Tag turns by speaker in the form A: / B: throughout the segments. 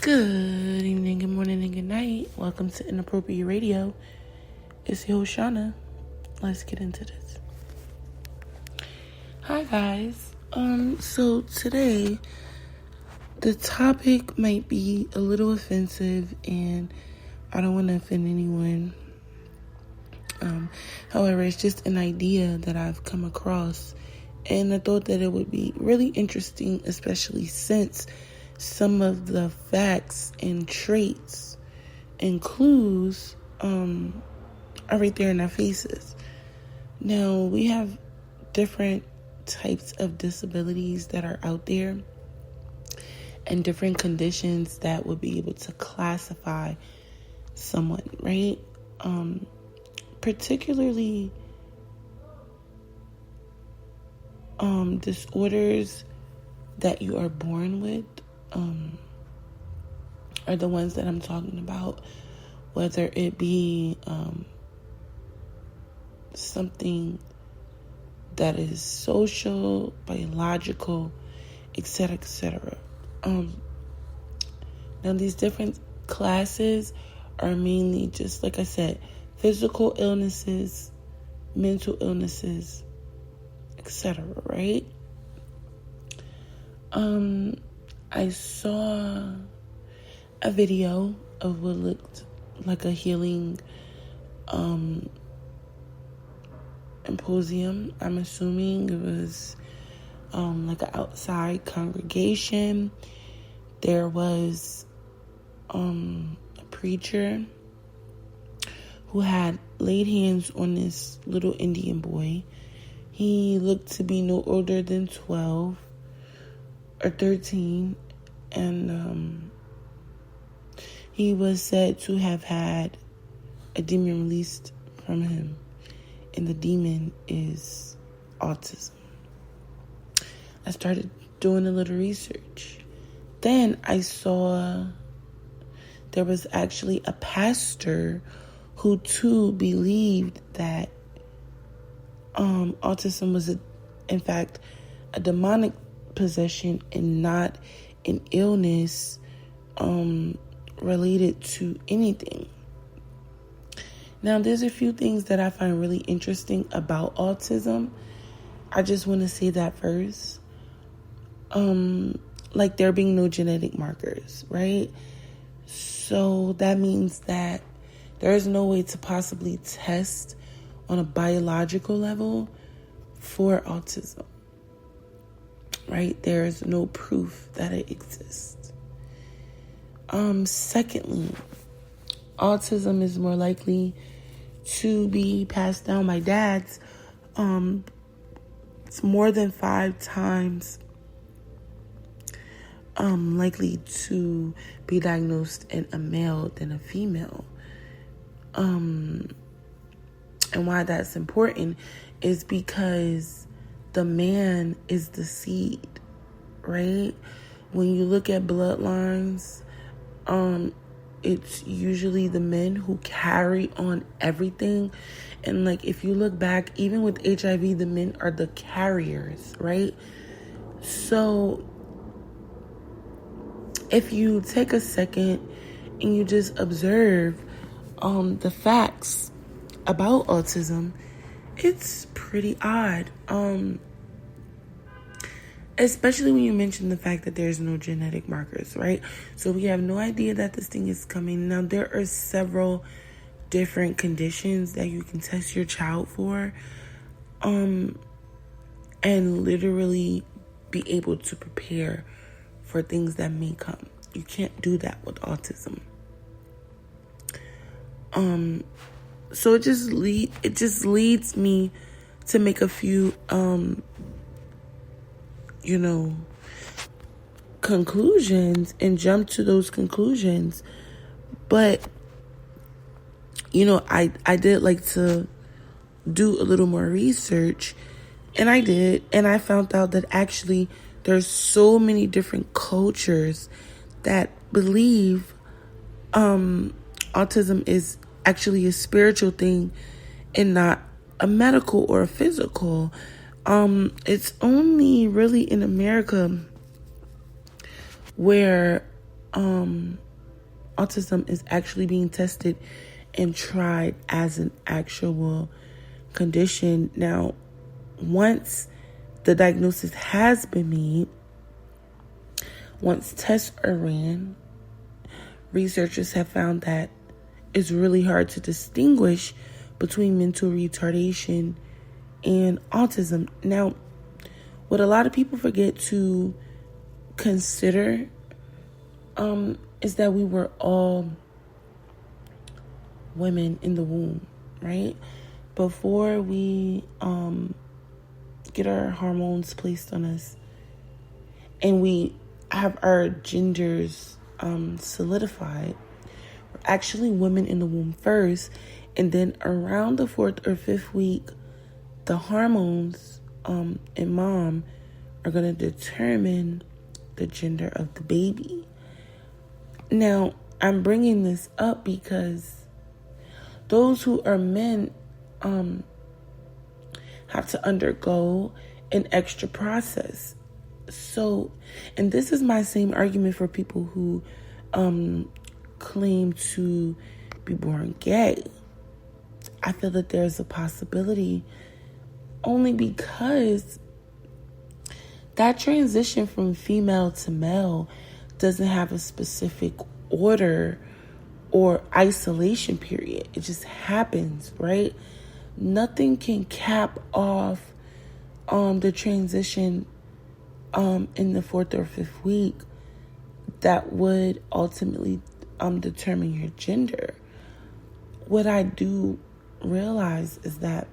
A: Good evening, good morning, and good night. Welcome to Inappropriate Radio. It's your host, Shauna. Let's get into this. Hi, guys. So today, the topic might be a little offensive, and I don't want to offend anyone. However, it's just an idea that I've come across, and I thought that it would be really interesting, especially since some of the facts and traits and clues are right there in our faces. Now, we have different types of disabilities that are out there and different conditions that would be able to classify someone, right? Particularly disorders that you are born with are the ones that I'm talking about, whether it be something that is social, biological, etc., etc. Now, these different classes are mainly, just like I said, physical illnesses, mental illnesses, etc., right? I saw a video of what looked like a healing symposium. I'm assuming it was like an outside congregation. There was a preacher who had laid hands on this little Indian boy. He looked to be no older than 12 or 13, and he was said to have had a demon released from him, and the demon is autism. I started doing a little research. Then I saw there was actually a pastor who too believed that autism was in fact a demonic possession and not an illness related to anything. Now, there's a few things that I find really interesting about autism. I just want to say that first. Like there being no genetic markers, right? So that means that there is no way to possibly test on a biological level for autism, right? There is no proof that it exists. Secondly, autism is more likely to be passed down by dads. It's more than 5 times likely to be diagnosed in a male than a female. And why that's important is because the man is the seed, right? When you look at bloodlines, it's usually the men who carry on everything. And like, if you look back, even with HIV, the men are the carriers, right? So if you take a second and you just observe the facts about autism, it's pretty odd. Especially when you mention the fact that there's no genetic markers, right? So we have no idea that this thing is coming. Now, there are several different conditions that you can test your child for, and literally be able to prepare for things that may come. You can't do that with autism. So it just leads me to make a few conclusions and jump to those conclusions. But I did like to do a little more research, and I did, and I found out that actually there's so many different cultures that believe autism is actually a spiritual thing and not a medical or a physical. It's only really in America where autism is actually being tested and tried as an actual condition. Now, once the diagnosis has been made, once tests are ran, researchers have found that it's really hard to distinguish between mental retardation and autism. Now, what a lot of people forget to consider is that we were all women in the womb, right? Before we get our hormones placed on us and we have our genders solidified, we're actually women in the womb first, and then around the 4th or 5th week, the hormones in mom are going to determine the gender of the baby. Now, I'm bringing this up because those who are men have to undergo an extra process. So, and this is my same argument for people who claim to be born gay. I feel that there's a possibility only because that transition from female to male doesn't have a specific order or isolation period. It just happens, right? Nothing can cap off the transition in the 4th or 5th week that would ultimately determine your gender. What I do realize is that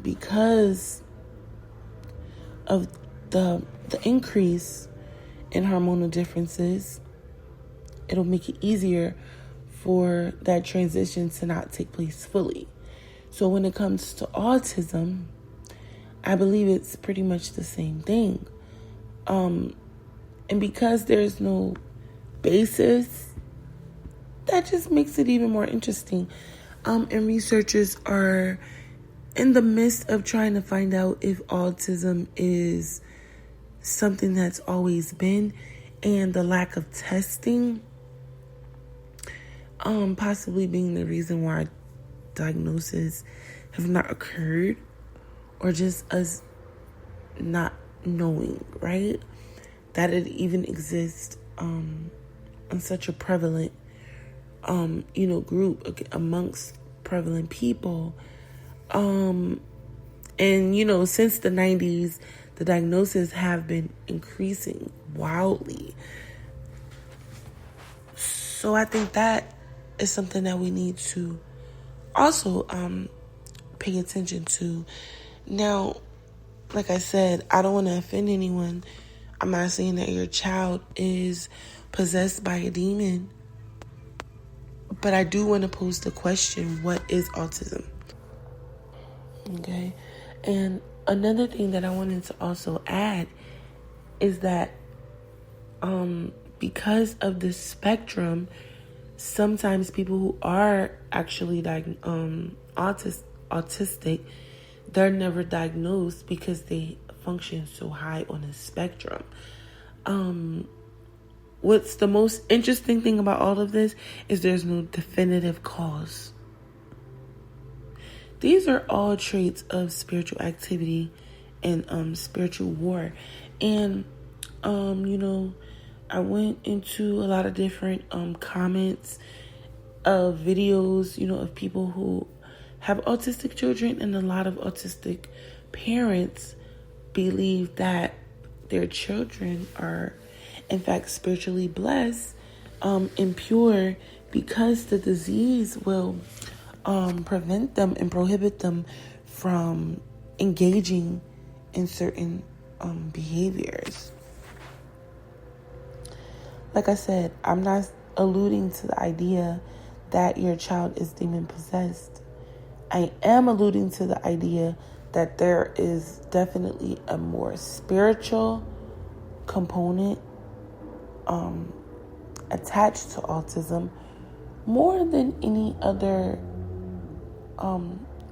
A: because of the increase in hormonal differences, it'll make it easier for that transition to not take place fully. So when it comes to autism, I believe it's pretty much the same thing. And because there's no basis, that just makes it even more interesting. And researchers are in the midst of trying to find out if autism is something that's always been, and the lack of testing possibly being the reason why diagnoses have not occurred, or just us not knowing, right, that it even exists on such a prevalent group amongst prevalent people. And since the 90s, the diagnoses have been increasing wildly. So I think that is something that we need to also pay attention to. Now, like I said, I don't want to offend anyone. I'm not saying that your child is possessed by a demon, but I do want to pose the question, what is autism? Okay. And another thing that I wanted to also add is that because of the spectrum, sometimes people who are actually autistic, they're never diagnosed because they function so high on the spectrum. What's the most interesting thing about all of this is there's no definitive cause. These are all traits of spiritual activity and spiritual war. And, I went into a lot of different comments of videos, of people who have autistic children, and a lot of autistic parents believe that their children are, in fact, spiritually blessed and pure, because the disease will prevent them and prohibit them from engaging in certain behaviors. Like I said, I'm not alluding to the idea that your child is demon possessed. I am alluding to the idea that there is definitely a more spiritual component attached to autism, more than any other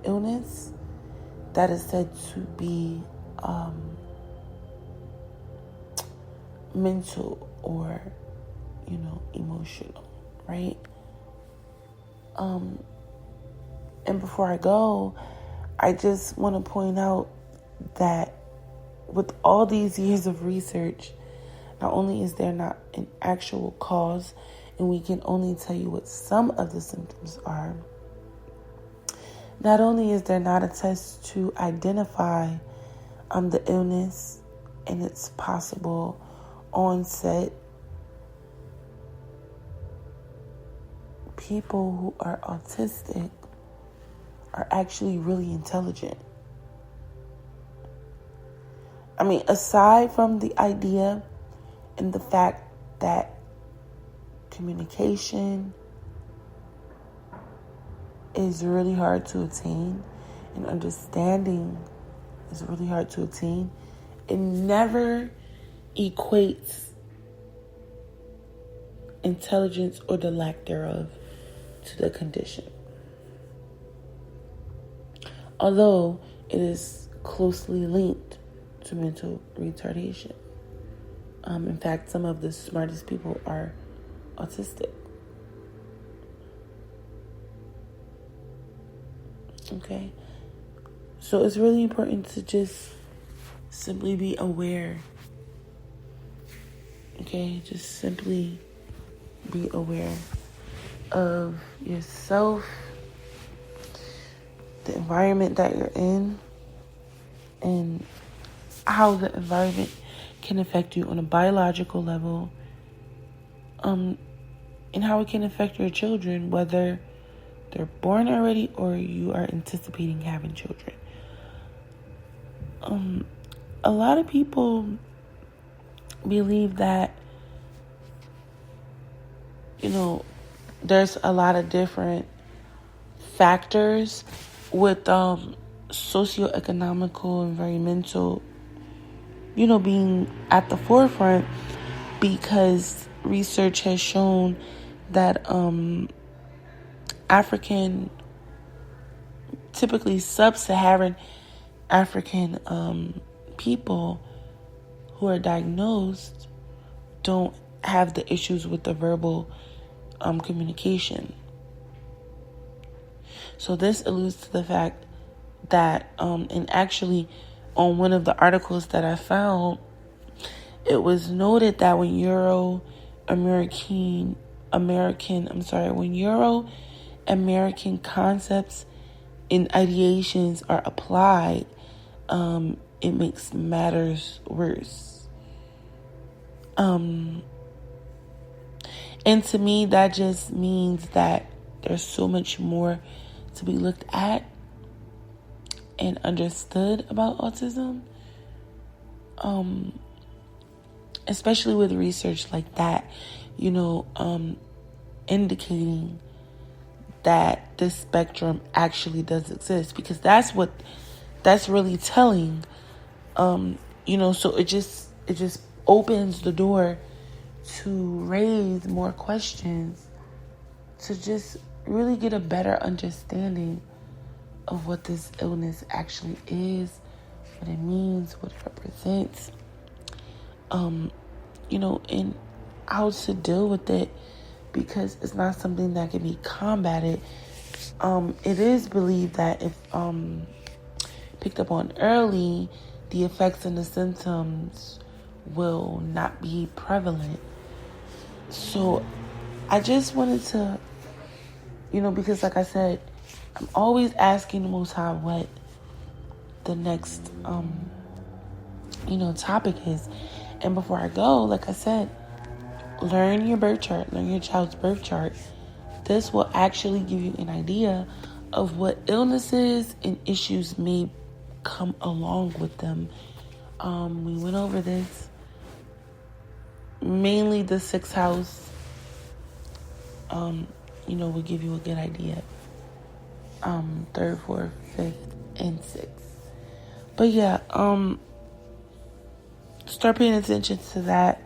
A: illness that is said to be mental or, emotional, right? And before I go, I just want to point out that with all these years of research, not only is there not an actual cause, and we can only tell you what some of the symptoms are, not only is there not a test to identify the illness and its possible onset, people who are autistic are actually really intelligent. I mean, aside from the idea and the fact that communication is really hard to attain and understanding is really hard to attain, it never equates intelligence or the lack thereof to the condition. Although it is closely linked to mental retardation. In fact, some of the smartest people are autistic. Okay? So it's really important to just simply be aware. Okay? Just simply be aware of yourself, the environment that you're in, and how the environment can affect you on a biological level, and how it can affect your children, whether they're born already or you are anticipating having children. A lot of people believe that, there's a lot of different factors with socioeconomical, environmental, being at the forefront, because research has shown that typically sub-Saharan African people who are diagnosed don't have the issues with the verbal communication. So this alludes to the fact that, and actually on one of the articles that I found, it was noted that when Euro-American concepts and ideations are applied, it makes matters worse. And to me, that just means that there's so much more to be looked at and understood about autism, especially with research like that, indicating that this spectrum actually does exist, because that's really telling, so it just opens the door to raise more questions, to just really get a better understanding of what this illness actually is, what it means, what it represents, and how to deal with it, because it's not something that can be combated. It is believed that if picked up on early, the effects and the symptoms will not be prevalent. So I just wanted to, because like I said, I'm always asking the Most High what the next, topic is. And before I go, like I said, learn your birth chart, learn your child's birth chart. This will actually give you an idea of what illnesses and issues may come along with them. We went over this. Mainly the 6th house, will give you a good idea. 3rd, 4th, 5th, and 6th. But yeah, start paying attention to that.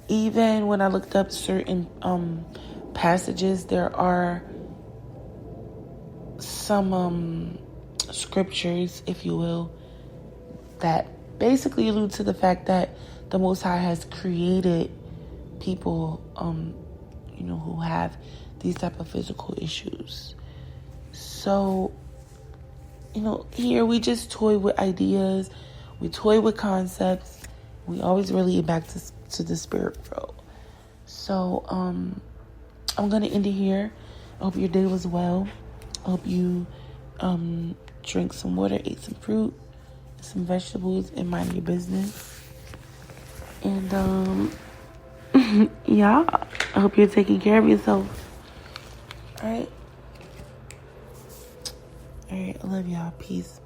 A: Even when I looked up certain passages, there are some scriptures, if you will, that basically allude to the fact that the Most High has created people, who have these type of physical issues. So, here we just toy with ideas. We toy with concepts. We always relate it back to the spirit world. So, I'm going to end it here. I hope your day was well. I hope you drink some water, ate some fruit, some vegetables, and mind your business. And, yeah, I hope you're taking care of yourself. All right. I love y'all. Peace.